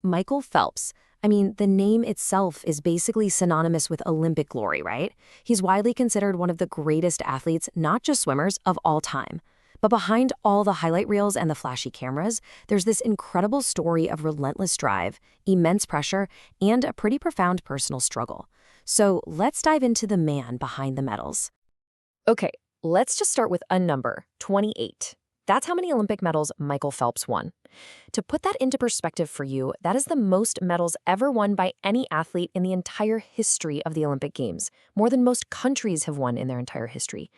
Michael Phelps. I mean, the name itself is basically synonymous with Olympic glory, right? He's widely considered one of the greatest athletes, not just swimmers, of all time. But behind all the highlight reels and the flashy cameras, there's this incredible story of relentless drive, immense pressure, and a pretty profound personal struggle. So let's dive into the man behind the medals. Okay, let's just start with a number, 28. That's how many Olympic medals Michael Phelps won. To put that into perspective for you, that is the most medals ever won by any athlete in the entire history of the Olympic Games, more than most countries have won in their entire history.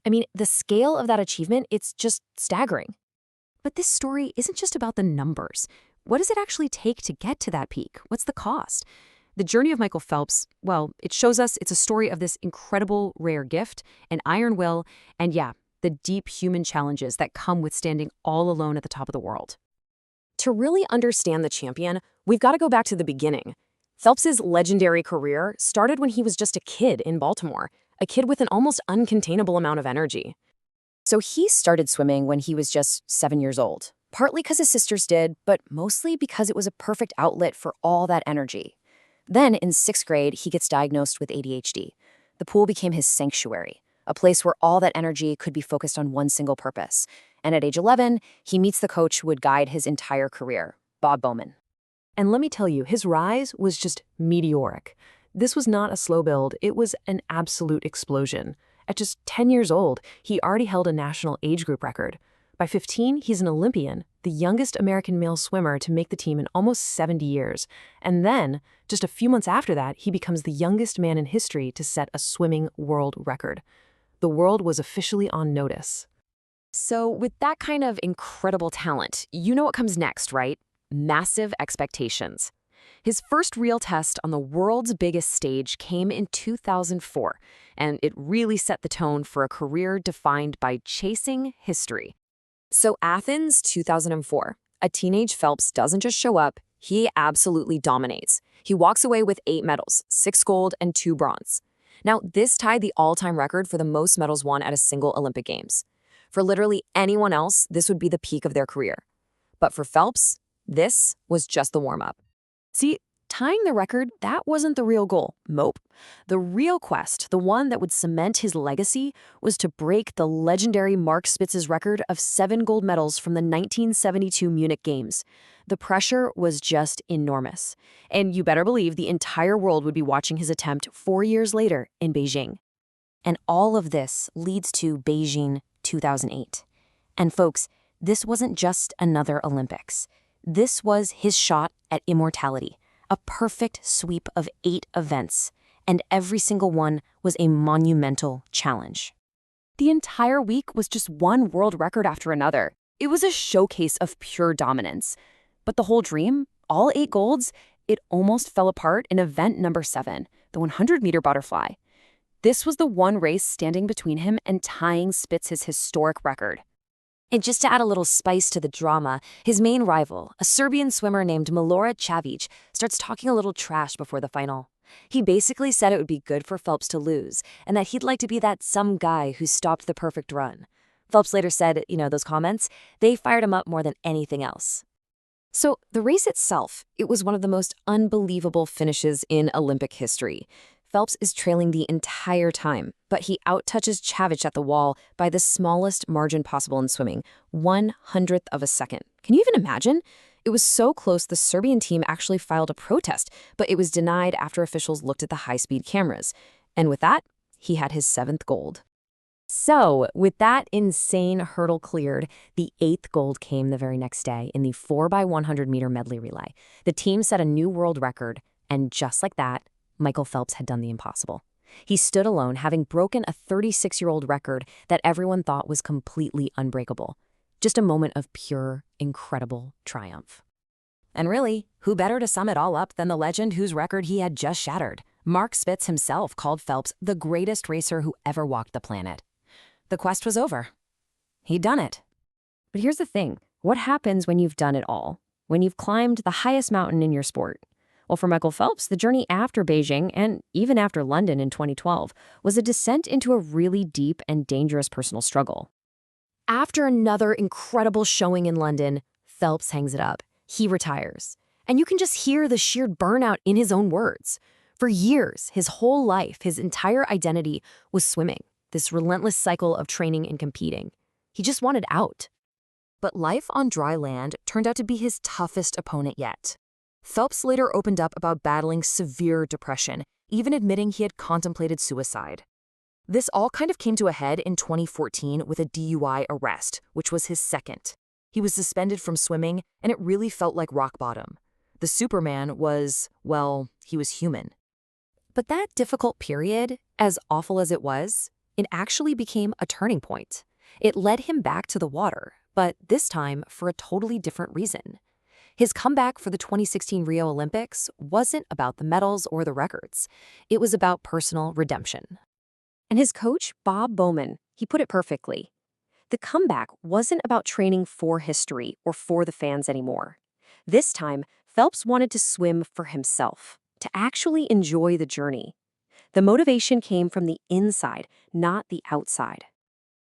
I mean, the scale of that achievement, it's just staggering. But this story isn't just about the numbers. What does it actually take to get to that peak? What's the cost? The journey of Michael Phelps, well, it shows us it's a story of this incredible rare gift, an iron will, and yeah, the deep human challenges that come with standing all alone at the top of the world. To really understand the champion, we've got to go back to the beginning. Phelps's legendary career started when he was just a kid in Baltimore, a kid with an almost uncontainable amount of energy. So he started swimming when he was just 7 years old, partly because his sisters did, but mostly because it was a perfect outlet for all that energy. Then, in 6th grade, he gets diagnosed with ADHD. The pool became his sanctuary, a place where all that energy could be focused on one single purpose. And at age 11, he meets the coach who would guide his entire career, Bob Bowman. And let me tell you, his rise was just meteoric. This was not a slow build, it was an absolute explosion. At just 10 years old, he already held a national age group record. By 15, he's an Olympian, the youngest American male swimmer to make the team in almost 70 years. And then, just a few months after that, he becomes the youngest man in history to set a swimming world record. The world was officially on notice. So with that kind of incredible talent, you know what comes next, right? Massive expectations. His first real test on the world's biggest stage came in 2004, and it really set the tone for a career defined by chasing history. So Athens 2004, a teenage Phelps doesn't just show up, he absolutely dominates. He walks away with 8 medals, 6 gold and 2 bronze. Now, this tied the all-time record for the most medals won at a single Olympic Games. For literally anyone else, this would be the peak of their career. But for Phelps, this was just the warm-up. See, tying the record, that wasn't the real goal. Nope. The real quest, the one that would cement his legacy, was to break the legendary Mark Spitz's record of 7 gold medals from the 1972 Munich Games. The pressure was just enormous. And you better believe the entire world would be watching his attempt 4 years later in Beijing. And all of this leads to Beijing 2008. And folks, this wasn't just another Olympics. This was his shot at immortality, a perfect sweep of 8 events, and every single one was a monumental challenge. The entire week was just one world record after another. It was a showcase of pure dominance. But the whole dream, all 8 golds, it almost fell apart in event number 7, the 100-meter butterfly. This was the one race standing between him and tying Spitz's historic record. And just to add a little spice to the drama, his main rival, a Serbian swimmer named Milorad Čavić, starts talking a little trash before the final. He basically said it would be good for Phelps to lose, and that he'd like to be that some guy who stopped the perfect run. Phelps later said, those comments, they fired him up more than anything else. So the race itself, it was one of the most unbelievable finishes in Olympic history. Phelps is trailing the entire time, but he outtouches Čavić at the wall by the smallest margin possible in swimming, 1/100th of a second. Can you even imagine? It was so close the Serbian team actually filed a protest, but it was denied after officials looked at the high-speed cameras. And with that, he had his 7th gold. So, with that insane hurdle cleared, the 8th gold came the very next day in the 4x100-meter medley relay. The team set a new world record, and just like that, Michael Phelps had done the impossible. He stood alone, having broken a 36-year-old record that everyone thought was completely unbreakable. Just a moment of pure, incredible triumph. And really, who better to sum it all up than the legend whose record he had just shattered? Mark Spitz himself called Phelps the greatest racer who ever walked the planet. The quest was over. He'd done it. But here's the thing. What happens when you've done it all? When you've climbed the highest mountain in your sport? Well, for Michael Phelps, the journey after Beijing, and even after London in 2012, was a descent into a really deep and dangerous personal struggle. After another incredible showing in London, Phelps hangs it up. He retires. And you can just hear the sheer burnout in his own words. For years, his whole life, his entire identity was swimming, this relentless cycle of training and competing. He just wanted out. But life on dry land turned out to be his toughest opponent yet. Phelps later opened up about battling severe depression, even admitting he had contemplated suicide. This all kind of came to a head in 2014 with a DUI arrest, which was his second. He was suspended from swimming, and it really felt like rock bottom. The Superman was, well, he was human. But that difficult period, as awful as it was, it actually became a turning point. It led him back to the water, but this time for a totally different reason. His comeback for the 2016 Rio Olympics wasn't about the medals or the records. It was about personal redemption. And his coach, Bob Bowman, he put it perfectly. The comeback wasn't about training for history or for the fans anymore. This time, Phelps wanted to swim for himself, to actually enjoy the journey. The motivation came from the inside, not the outside.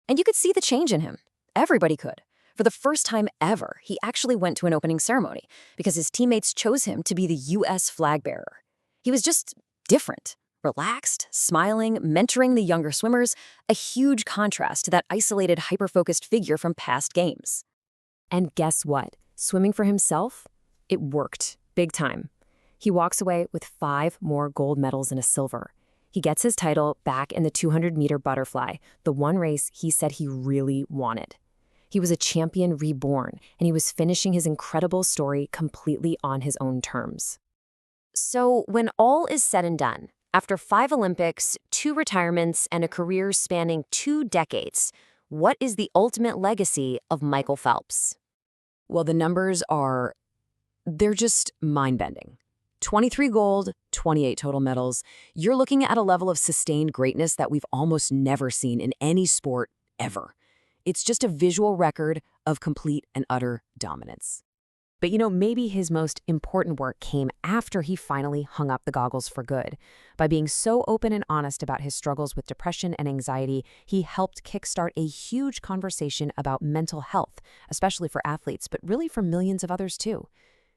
And you could see the change in him. Everybody could. For the first time ever, he actually went to an opening ceremony because his teammates chose him to be the U.S. flag bearer. He was just different, relaxed, smiling, mentoring the younger swimmers, a huge contrast to that isolated, hyper-focused figure from past games. And guess what? Swimming for himself? It worked, big time. He walks away with 5 more gold medals and a silver. He gets his title back in the 200-meter butterfly, the one race he said he really wanted. He was a champion reborn, and he was finishing his incredible story completely on his own terms. So when all is said and done, after 5 Olympics, 2 retirements, and a career spanning 2 decades, what is the ultimate legacy of Michael Phelps? Well, the numbers they're just mind-bending. 23 gold, 28 total medals. You're looking at a level of sustained greatness that we've almost never seen in any sport ever. It's just a visual record of complete and utter dominance. But maybe his most important work came after he finally hung up the goggles for good. By being so open and honest about his struggles with depression and anxiety, he helped kickstart a huge conversation about mental health, especially for athletes, but really for millions of others too.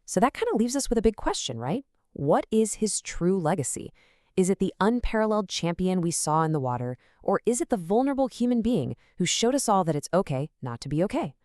So that kind of leaves us with a big question, right? What is his true legacy? Is it the unparalleled champion we saw in the water, or is it the vulnerable human being who showed us all that it's okay not to be okay?